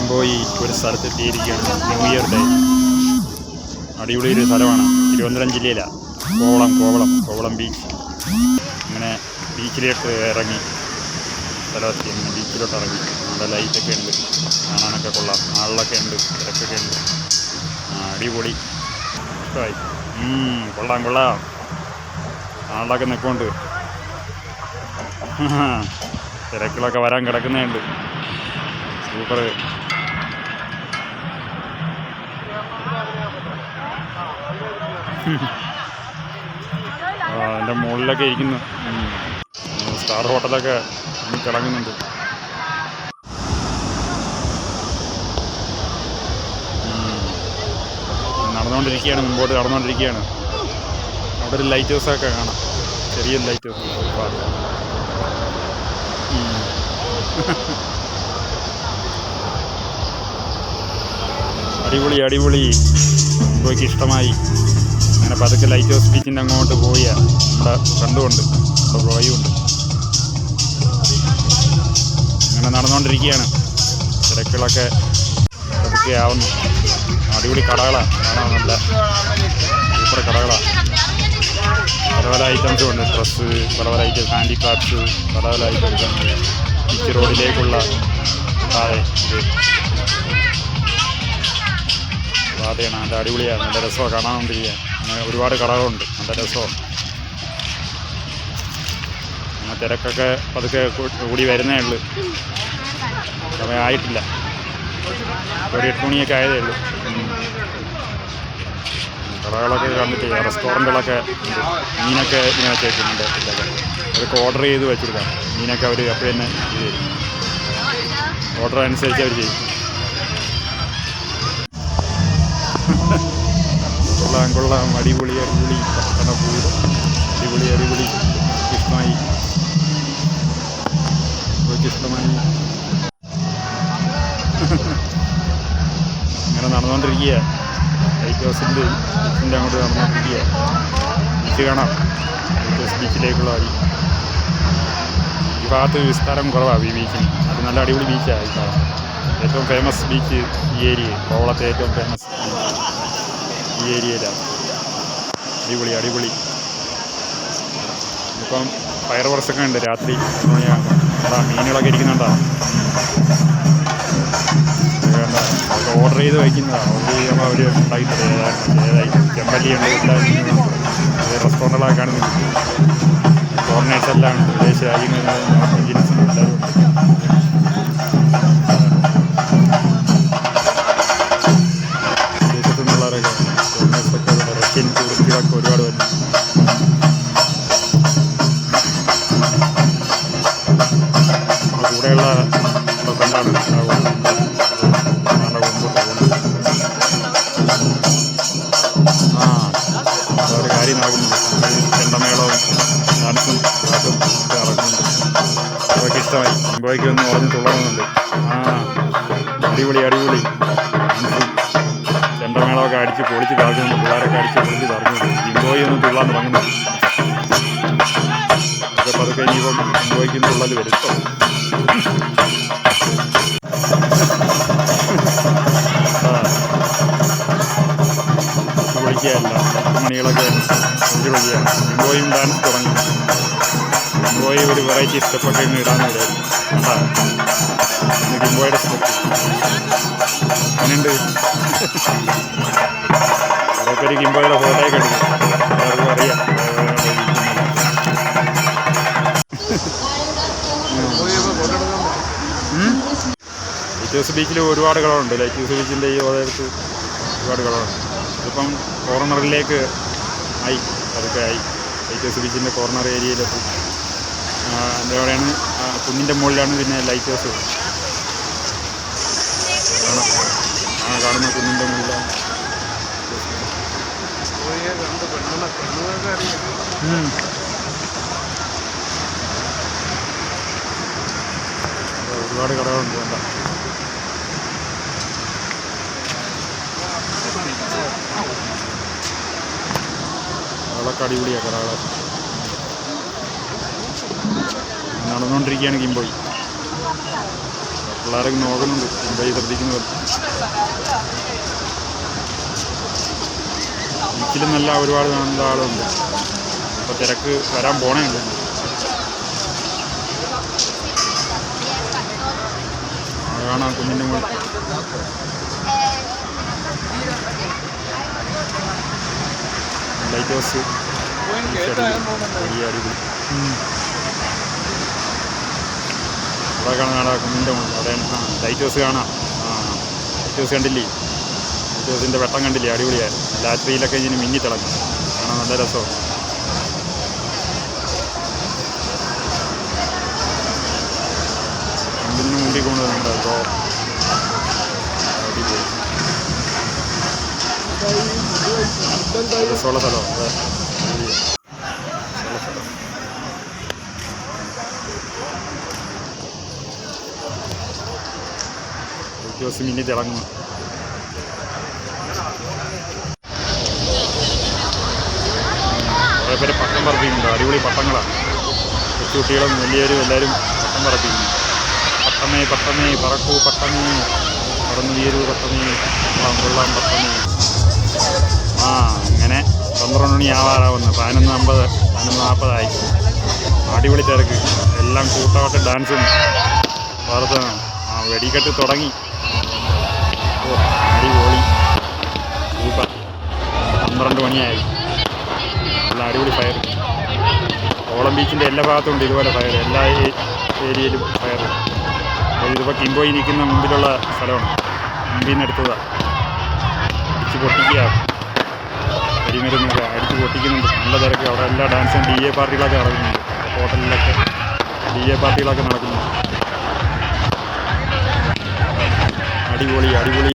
കിംബോയി ഒരു സ്ഥലത്തെത്തിയിരിക്കുകയാണ്. New year day. അടിപൊളി ഒരു സ്ഥലമാണ്. തിരുവനന്തപുരം ജില്ലയിലാണ്. കോവളം ബീച്ച്. അങ്ങനെ ബീച്ചിലോട്ട് ഇറങ്ങി സ്ഥലമെത്തി. അങ്ങനെ ബീച്ചിലോട്ട് ഇറങ്ങി. നല്ല ലൈറ്റൊക്കെ ഉണ്ട്, കാണാനൊക്കെ കൊള്ളാം. ആളിലൊക്കെ ഉണ്ട്, തിരക്കൊക്കെ ഉണ്ട്. അടിപൊളി, ഇഷ്ടമായി. കൊള്ളാം. ആളിലൊക്കെ നിൽക്കുന്നുണ്ട്. തിരക്കുകളൊക്കെ വരാൻ കിടക്കുന്നതുണ്ട്. സൂപ്പർ. അതിൻ്റെ മുകളിലൊക്കെ ഇരിക്കുന്നു. സ്റ്റാർ ഹോട്ടലൊക്കെ കിടങ്ങുന്നുണ്ട്. നടന്നുകൊണ്ടിരിക്കുകയാണ്, മുമ്പോട്ട് നടന്നുകൊണ്ടിരിക്കുകയാണ്. അവിടെ ഒരു ലൈറ്റ് ഹൗസൊക്കെ കാണാം, ചെറിയൊരു ലൈറ്റ് ഹൗസ്. അടിപൊളി. എനിക്ക് ഇഷ്ടമായി. അങ്ങനെ പതുക്കെ ലൈറ്റ് ഹൗസ് ബീച്ചിൻ്റെ അങ്ങോട്ട് പോയി അവിടെ ഫ്രണ്ടുമുണ്ട്, അവിടെ ബ്രോയുണ്ട്. അങ്ങനെ നടന്നുകൊണ്ടിരിക്കുകയാണ്. തിരക്കുകളൊക്കെ പതുക്കെ ആവുന്നു. അടിപൊളി കടകളാണ് കാണാൻ, നല്ല സൂപ്പർ കടകളാണ്. പല ഐറ്റംസും ഉണ്ട്. ഡ്രസ്സ്, പല ഐറ്റംസ്, ഹാൻഡിക്രാഫ്റ്റ്സ്, പല ഐറ്റംസ് ഉണ്ട്. ബീച്ച് റോഡിലേക്കുള്ള താഴെ പാതയാണ്. നല്ല അടിപൊളിയാണ്, നല്ല രസമാണ് കാണാനൊണ്ടിരിക്കുക. അങ്ങനെ ഒരുപാട് കടകളുണ്ട്, നല്ല രസമാണ്. അങ്ങനെ തിരക്കൊക്കെ പതുക്കെ കൂടി വരുന്നേ ഉള്ളൂ, സമയമായിട്ടില്ല. ഒരു 8 മണിയൊക്കെ ആയതേ ഉള്ളൂ. കടകളൊക്കെ കണ്ടിട്ട് റെസ്റ്റോറൻറ്റുകളൊക്കെ ഉണ്ട്. മീനൊക്കെ ഇങ്ങനെ വെച്ചേക്കുന്നുണ്ട്. അവർക്ക് ഓർഡർ ചെയ്ത് വെച്ചെടുക്കാം. മീനൊക്കെ അവർ അപ്പോൾ തന്നെ ഇത് തരും. ഓർഡർ അനുസരിച്ച് അവർ ചെയ്യും. കൊള്ളാം. അടിപൊളി പട്ടണപ്പൂര്. അടിപൊളി. ഇഷ്ടമായി. ഇങ്ങനെ നടന്നുകൊണ്ടിരിക്കുക. ലൈറ്റ് ഹൗസിൻ്റെ ബീച്ചിൻ്റെ അങ്ങോട്ട് നടന്നുകൊണ്ടിരിക്കുക. ബീച്ച് കാണാം. ലൈറ്റ് ഹൗസ് ബീച്ചിലേക്കുള്ള വഴി. ഈ ഭാഗത്ത് വിസ്താരം കുറവാണ് ഈ ബീച്ചിന്. അത് നല്ല അടിപൊളി ബീച്ചാണ് ഈ ഭാഗം. ഏറ്റവും ഫേമസ് ബീച്ച് ഈ ഏരിയ, കോവളത്തെ ഏറ്റവും ഫേമസ് ഈ ഏരിയയിലാണ്. അടിപൊളി. ഇപ്പം ഫയർ വർക്സൊക്കെ ഉണ്ട് രാത്രി. മീനുകളൊക്കെ ഇരിക്കുന്നുണ്ടോ? അതൊക്കെ ഓർഡർ ചെയ്ത് വയ്ക്കുന്നതാണ്. ഓർഡർ ചെയ്യുമ്പോൾ അവർ ഉണ്ടാക്കി തരും. ചെമ്പല്ലിയുണ്ട്, റെസ്റ്റോറൻറ്റുകളൊക്കെ കാണുന്നുണ്ട്. ഫോറിനേഴ്സ് എല്ലാം ഉണ്ട്, വിദേശ രാജ്യങ്ങളിൽ ഇന്ത്യൻസും എല്ലാവരും ഉണ്ട്. വിദേശത്തു നിന്നുള്ളവരൊക്കെ, ഫോറിനേഴ്സൊക്കെ, റഷ്യൻ ടൂറിസ്റ്റുകളൊക്കെ ഒരുപാട് വരുന്നു. കൂടെയുള്ള ഫ്രണ്ടാണ് ഒരു കാര്യം നടക്കുന്നുണ്ട്. ചെണ്ടമേളവും ഡാൻസും പാട്ടും ഒക്കെ നടക്കുന്നുണ്ട്. അതൊക്കെ ഇഷ്ടമായി. കിംബോയ്ക്ക് ഒന്ന് ഉറഞ്ഞ് തുള്ളണമെന്നുണ്ട്. അടിപൊളി. ചെണ്ടമേളമൊക്കെ അടിച്ച് പൊളിച്ച് തറക്കുന്നുണ്ട്. പിള്ളേരൊക്കെ അടിച്ച് പൊളിച്ച് തറക്കുന്നുണ്ട്. കിംബോയി ഒന്ന് തുള്ളാൻ തുടങ്ങുന്നുണ്ട്. ഒക്കെ പതുക്കെ ഇനിയിപ്പം കിംബോയ്ക്ക് തുള്ളൽ വരും. പൊളിക്കുകയല്ല, 10 മണികളൊക്കെ പൊളിക്കുകയാണ്. കിംബോയും ഡാൻസ് തുടങ്ങി. കിംബോയി ഒരു വെറൈറ്റി സ്റ്റെപ്പൊക്കെ ഇന്ന് ഇടാൻ വരായിരുന്നു. കിംബോയുടെ സ്റ്റെപ്പ് അങ്ങനെയുണ്ട്. കുറേ പേര് കിംബോയുടെ ഫോട്ടോയൊക്കെ എടുക്കും. എല്ലാവർക്കും അറിയാം. ലൈറ്റ് ഹൗസ് ബീച്ചിൽ ഒരുപാട് കളറുണ്ട്. ലൈറ്റ് ഹൗസ് ബീച്ചിൻ്റെ ഈ ഓരത്ത് ഒരുപാട് കളറുണ്ട്. ഇതിപ്പം കോർണറിലേക്ക് അതൊക്കെ ആയി. ലൈറ്റ് ഹൗസ് ബീച്ചിൻ്റെ കോർണർ ഏരിയയിലെത്തി. എന്താ പറയുകയാണ്, കുന്നിൻ്റെ മുകളിലാണ് പിന്നെ ലൈറ്റ് ഹൗസ് കാണുന്ന കുന്നിൻ്റെ മുകളിലാണ്. ഒരുപാട് കടകളുണ്ട്. വേണ്ട കടകളൊക്കെ അടിപൊളിയാണ്. കടകളെ നടന്നുകൊണ്ടിരിക്കുകയാണ് കിംബോയി. പിള്ളേരൊക്കെ നോക്കുന്നുണ്ട്, മുംബൈ ശ്രദ്ധിക്കുന്നത്. ബീച്ചിലും നല്ല ഒരുപാട് കാണുന്ന ആളുണ്ട്. അപ്പോൾ തിരക്ക് വരാൻ പോണേയുണ്ട്. കാണാം കുഞ്ഞിൻ്റെ മുകളിൽ ലൈറ്റ് ഹൗസ് വലിയ അടിപൊളി. അവിടെ കാണാം കുഞ്ഞിൻ്റെ മുകളിൽ അവിടെ ലൈറ്റ് ഹൗസ് കാണാം. ലൈറ്റ് ഹൗസ് കണ്ടില്ലേ? ലൈറ്റ് ഹൗസിൻ്റെ വെട്ടം കണ്ടില്ലേ? അടിപൊളിയായിരുന്നു. രാത്രിയിലൊക്കെ ഇതിന് മിന്നി തിളങ്ങും. കാണാൻ നല്ല രസമാണ്. ഇതിന് മുമ്പിൽ കൊണ്ടുവന്നുണ്ട്. അപ്പോൾ അടിപൊളി രസമുള്ള സ്ഥലമാണ്. അതെ, ലൈറ്റ് ഹൗസ് മിന്നി തിളങ്ങുന്നു. കുറേ പേര് പട്ടം പറപ്പിക്കുന്നുണ്ട്. അടിപൊളി പട്ടങ്ങളാണ്. കൊച്ചുകുട്ടികളും വലിയവരും എല്ലാവരും പട്ടം പറപ്പിക്കുന്നു. പട്ടമേ പട്ടമേ പറക്കൂ പട്ടമേ, പറന്നു വീരൂ പട്ടമേ, കൊള്ളാം പട്ടമേ. അങ്ങനെ 12 മണി ആവാറാവുന്നു. 11:50 11:40 അടിപൊളി തിരക്ക്. എല്ലാം കൂട്ടമായിട്ട് ഡാൻസും വാർത്തയാണ്. വെടിക്കെട്ട് തുടങ്ങി. അടിപൊളി സൂപ്പർ. 12 മണിയായി. നല്ല അടിപൊളി ഫയർ. കോളം ബീച്ചിൻ്റെ എല്ലാ ഭാഗത്തും ഉണ്ട് ഇതുപോലെ ഫയർ. എല്ലാ ഏരിയയിലും ഫയർ. ഇതിപ്പോൾ കിംബോയി നിൽക്കുന്ന മുമ്പിലുള്ള സ്ഥലമാണ്. മുമ്പിൽ നിന്ന് എടുത്തതാണ്. അടിച്ച് പൊട്ടിക്കുക. കരിമരുന്നൊക്കെ അടിച്ച് പൊട്ടിക്കുന്നുണ്ട്. നല്ല തിരക്ക്. അവിടെ എല്ലാ ഡാൻസും DJ പാർട്ടികളൊക്കെ നടക്കുന്നുണ്ട്. ഹോട്ടലിലൊക്കെ DJ പാർട്ടികളൊക്കെ നടക്കുന്നുണ്ട്. അടിപൊളി അടിപൊളി.